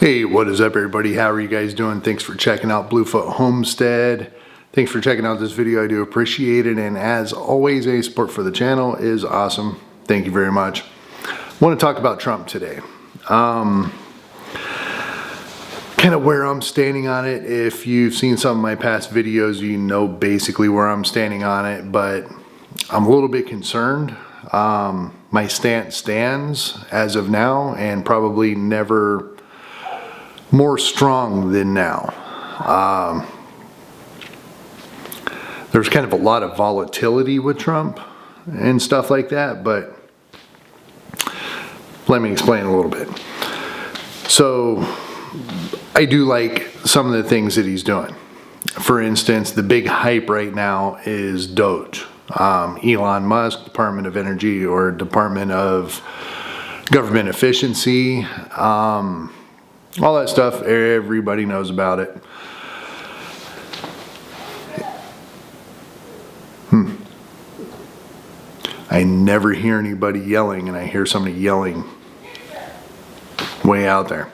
Hey, what is up everybody? How are you guys doing? Thanks for checking out Bluefoot Homestead. Thanks for checking out this video. I do appreciate it. And as always, any support for the channel is awesome. Thank you very much. I want to talk about Trump today. Kind of where I'm standing on it. If you've seen some of my past videos, you know basically where I'm standing on it, but I'm a little bit concerned. My stance stands as of now and probably never more strong than now. There's kind of a lot of volatility with Trump and stuff like that, but let me explain a little bit. So I do like some of the things that he's doing. For instance, the big hype right now is Doge. Elon Musk, Department of Energy or Department of Government Efficiency, all that stuff, everybody knows about it. I never hear anybody yelling, and I hear somebody yelling way out there.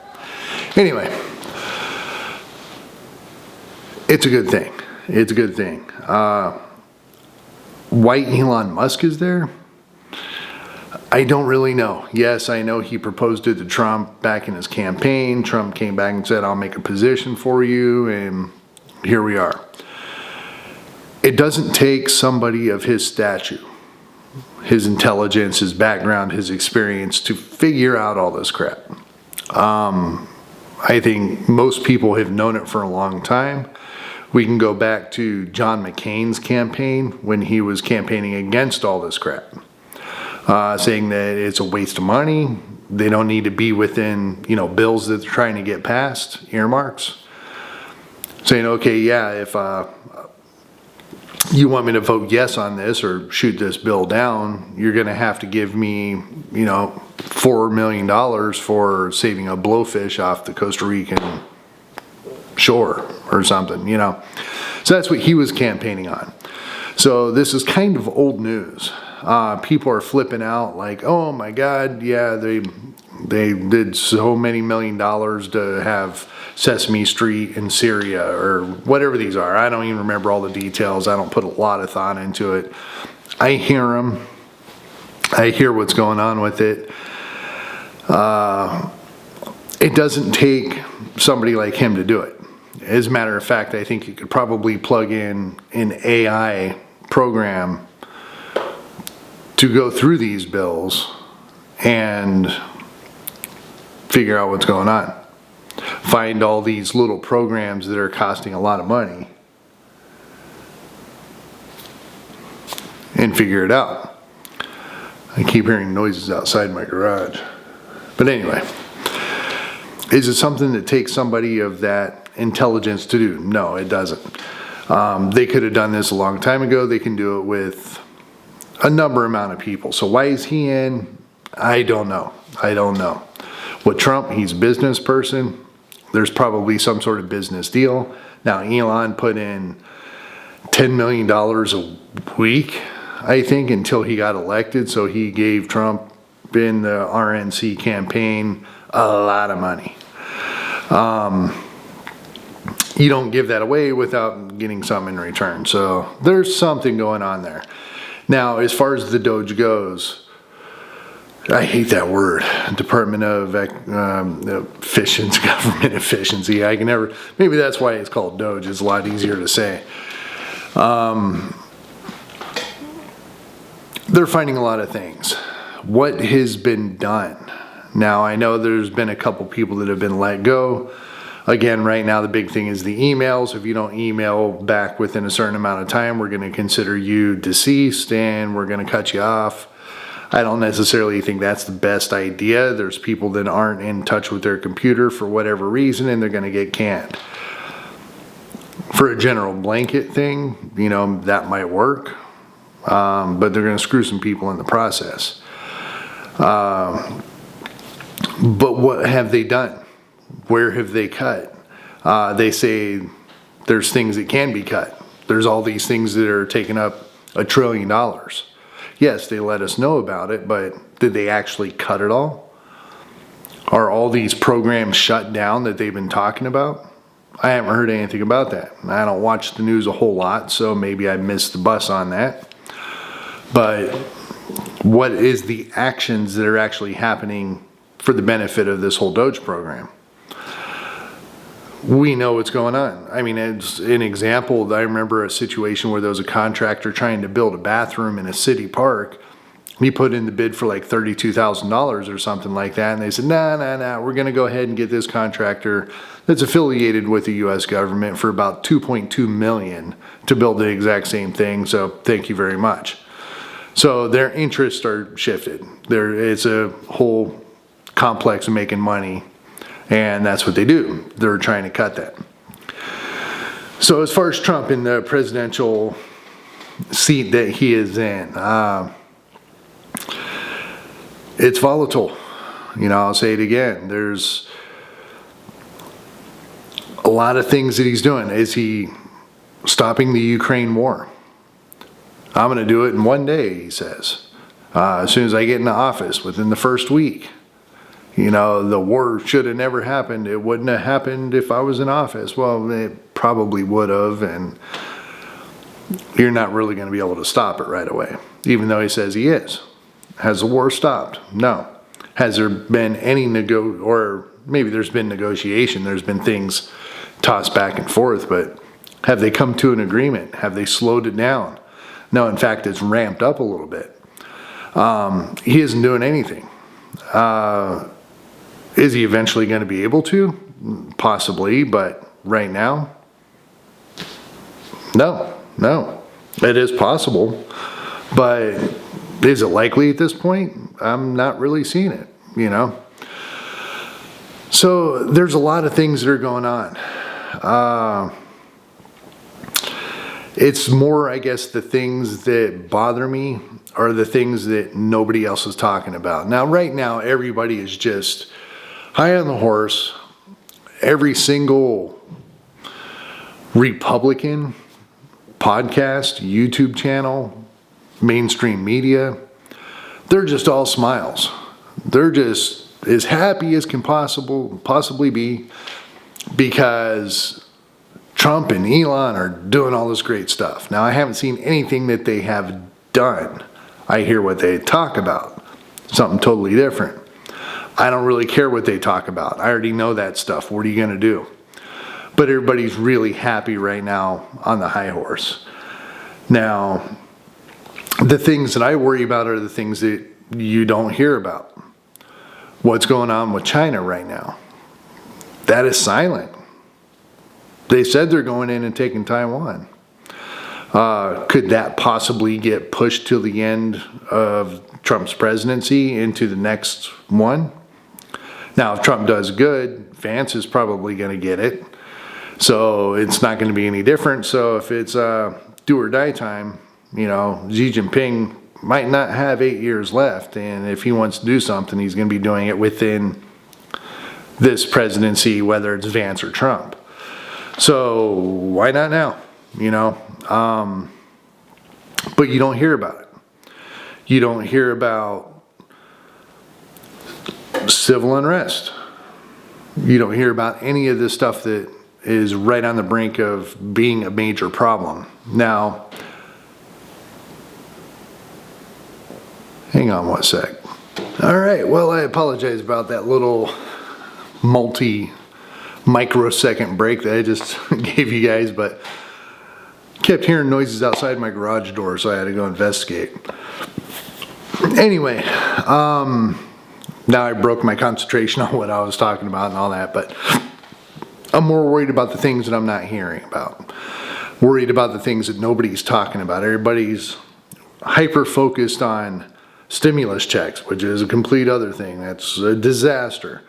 Anyway, it's a good thing. It's a good thing. Why Elon Musk is there? I don't really know. Yes, I know he proposed it to Trump back in his campaign. Trump came back and said, I'll make a position for you, and here we are. It doesn't take somebody of his stature, his intelligence, his background, his experience to figure out all this crap. I think most people have known it for a long time. We can go back to John McCain's campaign when he was campaigning against all this crap. Saying that it's a waste of money. They don't need to be within, bills that they're trying to get passed, earmarks. Saying, okay, yeah, if you want me to vote yes on this or shoot this bill down, you're going to have to give me, $4 million for saving a blowfish off the Costa Rican shore or something, So that's what he was campaigning on. So this is kind of old news. People are flipping out like, oh my God, yeah, they did so many $1 million to have Sesame Street in Syria or whatever these are. I don't even remember all the details. I don't put a lot of thought into it. I hear them. I hear what's going on with it. It doesn't take somebody like him to do it. As a matter of fact, I think you could probably plug in an AI program to go through these bills and figure out what's going on. Find all these little programs that are costing a lot of money and figure it out. I keep hearing noises outside my garage. But anyway, is it something that takes somebody of that intelligence to do? No, it doesn't. They could have done this a long time ago. They can do it with a number amount of people. So why is he in? I don't know. With Trump, he's a business person. There's probably some sort of business deal. Now, Elon put in $10 million a week, I think, until he got elected. So he gave Trump in the RNC campaign a lot of money. You don't give that away without getting something in return. So there's something going on there. Now, as far as the Doge goes, I hate that word, Department of Efficiency, Government Efficiency. I can never, maybe that's why it's called Doge. It's a lot easier to say. They're finding a lot of things. What has been done? Now, I know there's been a couple people that have been let go. Again, right now the big thing is the emails. If you don't email back within a certain amount of time, we're going to consider you deceased and we're going to cut you off. I don't necessarily think that's the best idea. There's people that aren't in touch with their computer for whatever reason and they're going to get canned. For a general blanket thing, that might work, but they're going to screw some people in the process. But what have they done? Where have they cut? They say there's things that can be cut. There's all these things that are taking up $1 trillion. Yes, they let us know about it, but did they actually cut it all? Are all these programs shut down that they've been talking about? I haven't heard anything about that. I don't watch the news a whole lot, so maybe I missed the bus on that. But what is the actions that are actually happening for the benefit of this whole Doge program? We know what's going on. I mean, as an example, I remember a situation where there was a contractor trying to build a bathroom in a city park. He put in the bid for like $32,000 or something like that, and they said, nah, we're going to go ahead and get this contractor that's affiliated with the U.S. government for about $2.2 million to build the exact same thing, so thank you very much. So their interests are shifted. It's a whole complex of making money, and that's what they do. They're trying to cut that. So as far as Trump in the presidential seat that he is in, it's volatile. I'll say it again. There's a lot of things that he's doing. Is he stopping the Ukraine war? I'm going to do it in one day, he says. As soon as I get into office, within the first week. The war should have never happened. It wouldn't have happened if I was in office. Well, it probably would have, and you're not really going to be able to stop it right away, even though he says he is. Has the war stopped? No. Has there been any or maybe there's been negotiation, there's been things tossed back and forth, but have they come to an agreement? Have they slowed it down? No, in fact, it's ramped up a little bit. He isn't doing anything. Is he eventually going to be able to? Possibly, but right now, no. It is possible, but is it likely at this point? I'm not really seeing it, So there's a lot of things that are going on. It's more, I guess, the things that bother me are the things that nobody else is talking about. Now, right now, everybody is just high on the horse. Every single Republican podcast, YouTube channel, mainstream media, they're just all smiles. They're just as happy as can possibly be because Trump and Elon are doing all this great stuff. Now, I haven't seen anything that they have done. I hear what they talk about, something totally different. I don't really care what they talk about. I already know that stuff. What are you going to do? But everybody's really happy right now on the high horse. Now, the things that I worry about are the things that you don't hear about. What's going on with China right now? That is silent. They said they're going in and taking Taiwan. Could that possibly get pushed till the end of Trump's presidency into the next one? Now, if Trump does good, Vance is probably going to get it. So it's not going to be any different. So if it's do or die time, Xi Jinping might not have 8 years left. And if he wants to do something, he's going to be doing it within this presidency, whether it's Vance or Trump. So why not now? But you don't hear about it. You don't hear about civil unrest. You don't hear about any of this stuff that is right on the brink of being a major problem. Now, hang on one sec. All right, well, I apologize about that little microsecond break that I just gave you guys, but kept hearing noises outside my garage door, so I had to go investigate. Anyway, now I broke my concentration on what I was talking about and all that, but I'm more worried about the things that I'm not hearing about. Worried about the things that nobody's talking about. Everybody's hyper-focused on stimulus checks, which is a complete other thing. That's a disaster.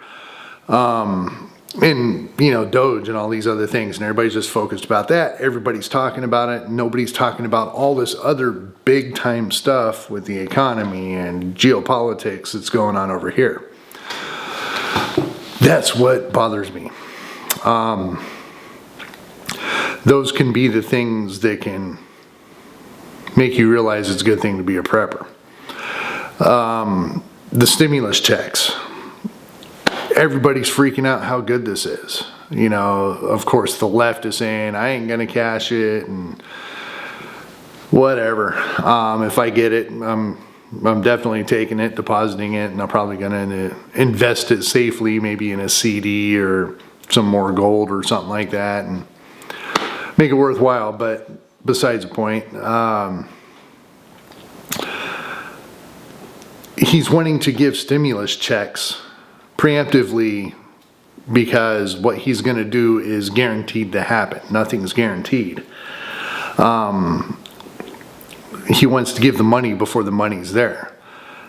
And, Doge and all these other things, and everybody's just focused about that. Everybody's talking about it. Nobody's talking about all this other big-time stuff with the economy and geopolitics that's going on over here. That's what bothers me. Those can be the things that can make you realize it's a good thing to be a prepper. The stimulus checks. everybody's freaking out how good this is. You know, of course, the left is saying, I ain't going to cash it and whatever. If I get it, I'm definitely taking it, depositing it, and I'm probably going to invest it safely, maybe in a CD or some more gold or something like that, and make it worthwhile. But besides the point, he's wanting to give stimulus checks preemptively because what he's going to do is guaranteed to happen. Nothing's guaranteed. He wants to give the money before the money's there.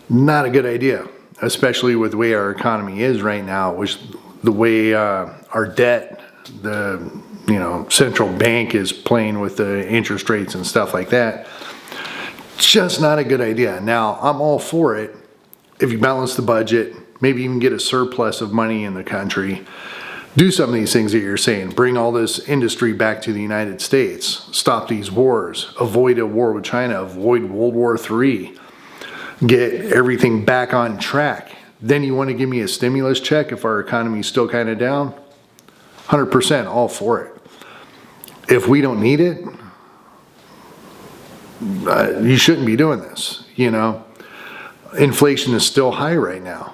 Not a good idea, especially with the way our economy is right now, which the way our debt, the central bank is playing with the interest rates and stuff like that. Just not a good idea. Now, I'm all for it if you balance the budget, maybe even get a surplus of money in the country. Do some of these things that you're saying. Bring all this industry back to the United States. Stop these wars. Avoid a war with China. Avoid World War III. Get everything back on track. Then you want to give me a stimulus check if our economy's still kind of down? 100% all for it. If we don't need it, you shouldn't be doing this, Inflation is still high right now.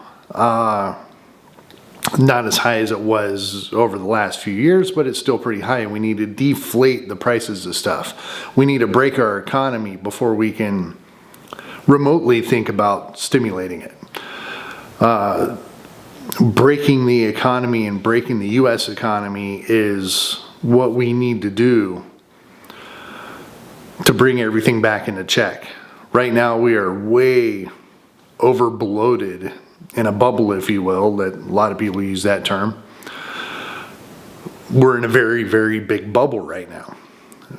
Not as high as it was over the last few years, but it's still pretty high. We need to deflate the prices of stuff. We need to break our economy before we can remotely think about stimulating it. Breaking the economy and breaking the U.S. economy is what we need to do to bring everything back into check. Right now, we are way over bloated in a bubble, if you will, that a lot of people use that term. We're in a very, very big bubble right now.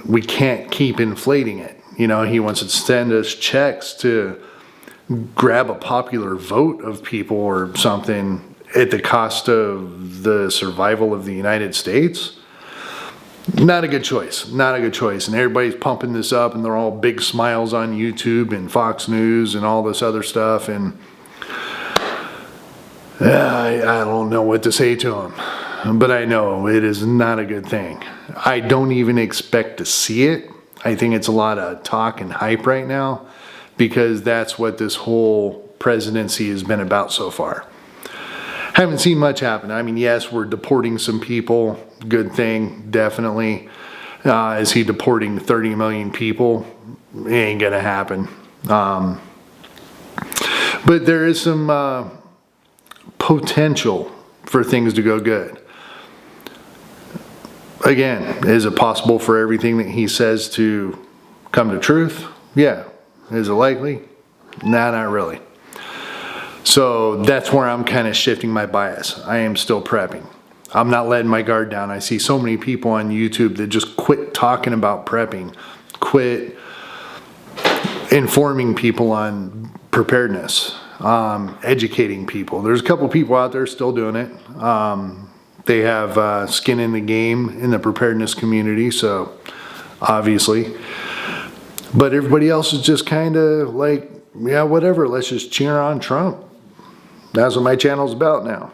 We can't keep inflating it. He wants to send us checks to grab a popular vote of people or something at the cost of the survival of the United States. Not a good choice. Not a good choice. And everybody's pumping this up, and they're all big smiles on YouTube and Fox News and all this other stuff. And I don't know what to say to them. But I know it is not a good thing. I don't even expect to see it. I think it's a lot of talk and hype right now, because that's what this whole presidency has been about so far. Haven't seen much happen. I mean, yes, we're deporting some people. Good thing, definitely. Is he deporting 30 million people? It ain't gonna happen. But there is some potential for things to go good. Again, is it possible for everything that he says to come to truth? Yeah. Is it likely? Nah, not really. So that's where I'm kind of shifting my bias. I am still prepping. I'm not letting my guard down. I see so many people on YouTube that just quit talking about prepping, quit informing people on preparedness, educating people. There's a couple people out there still doing it. They have skin in the game in the preparedness community, so obviously. But everybody else is just kind of like, yeah, whatever, let's just cheer on Trump. That's what my channel's about now.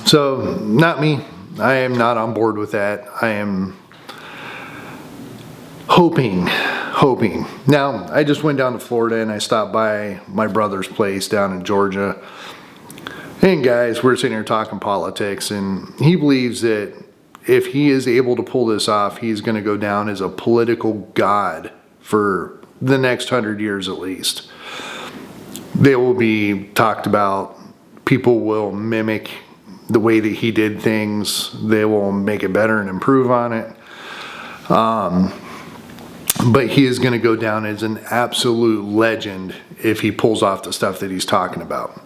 So, not me. I am not on board with that. I am hoping. Now, I just went down to Florida and I stopped by my brother's place down in Georgia. And guys, we're sitting here talking politics, and he believes that if he is able to pull this off, he's going to go down as a political god for the next 100 years at least. They will be talked about. People will mimic the way that he did things. They will make it better and improve on it. But he is going to go down as an absolute legend if he pulls off the stuff that he's talking about.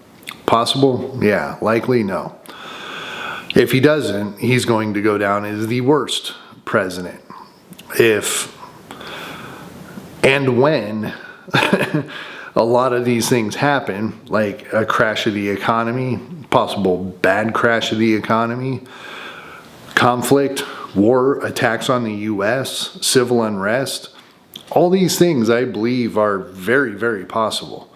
Possible? Yeah. Likely? No. If he doesn't, he's going to go down as the worst president. If and when a lot of these things happen, like a crash of the economy, possible bad crash of the economy, conflict, war, attacks on the U.S., civil unrest, all these things I believe are very, very possible.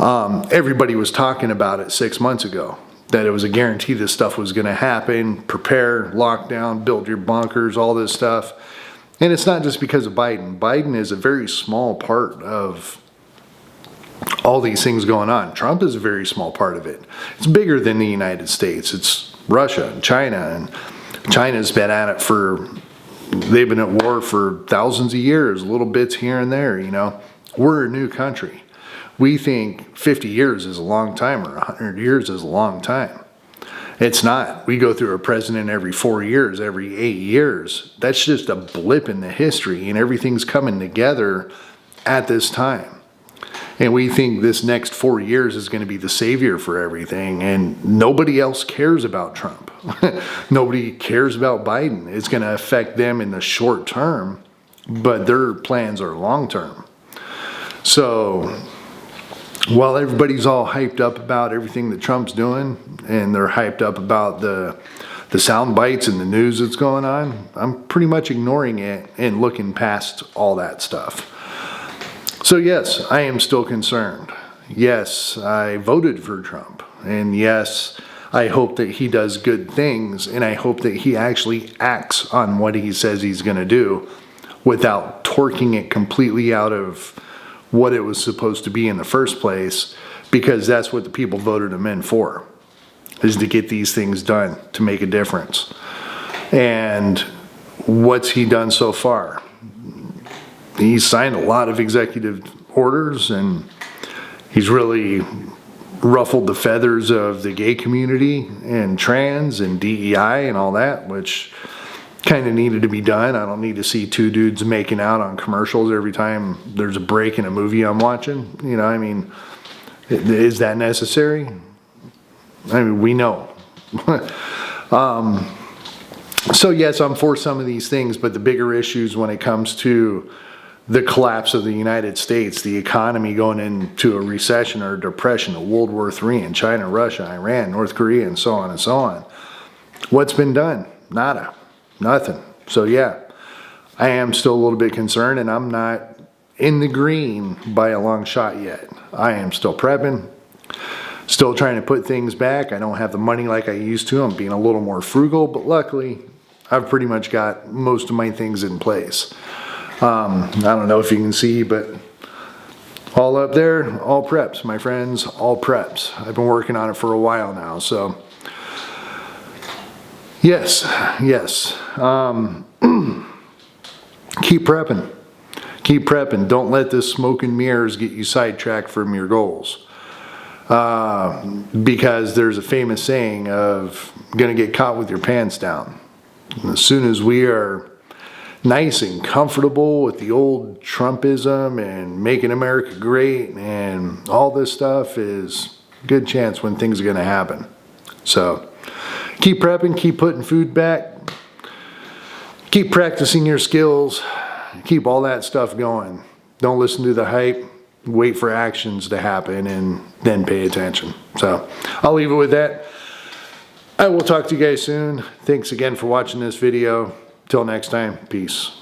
Everybody was talking about it 6 months ago, that it was a guarantee this stuff was going to happen. Prepare, lockdown, build your bunkers, all this stuff. And it's not just because of Biden. Biden is a very small part of all these things going on. Trump is a very small part of it. It's bigger than the United States. It's Russia and China, and China's been at it they've been at war for thousands of years, little bits here and there, you know. We're a new country. We think 50 years is a long time or 100 years is a long time. It's not. We go through a president every 4 years, every 8 years. That's just a blip in the history, and everything's coming together at this time. And we think this next 4 years is going to be the savior for everything, and nobody else cares about Trump. Nobody cares about Biden. It's going to affect them in the short term, but their plans are long term. So while everybody's all hyped up about everything that Trump's doing, and they're hyped up about the sound bites and the news that's going on, I'm pretty much ignoring it and looking past all that stuff. So yes, I am still concerned. Yes, I voted for Trump. And yes, I hope that he does good things, and I hope that he actually acts on what he says he's going to do without torquing it completely out of what it was supposed to be in the first place, because that's what the people voted him in for, is to get these things done, to make a difference. And what's he done so far? He's signed a lot of executive orders, and he's really ruffled the feathers of the gay community and trans and DEI and all that, which kind of needed to be done. I don't need to see two dudes making out on commercials every time there's a break in a movie I'm watching. You know, I mean, is that necessary? I mean, we know. So yes, I'm for some of these things, but the bigger issues when it comes to the collapse of the United States, the economy going into a recession or a depression, a World War III in China, Russia, Iran, North Korea, and so on and so on. What's been done? Nada. Nothing. So yeah, I am still a little bit concerned, and I'm not in the green by a long shot yet. I am still prepping, still trying to put things back. I don't have the money like I used to. I'm being a little more frugal, but luckily I've pretty much got most of my things in place. I don't know if you can see, but all up there, all preps, my friends, all preps. I've been working on it for a while now, so yes. Keep prepping. Keep prepping. Don't let this smoke and mirrors get you sidetracked from your goals. Because there's a famous saying of gonna get caught with your pants down. And as soon as we are nice and comfortable with the old Trumpism and making America great and all this stuff, is a good chance when things are going to happen. So keep prepping, keep putting food back, keep practicing your skills, keep all that stuff going. Don't listen to the hype, wait for actions to happen, and then pay attention. So I'll leave it with that. I will talk to you guys soon. Thanks again for watching this video. Till next time, peace.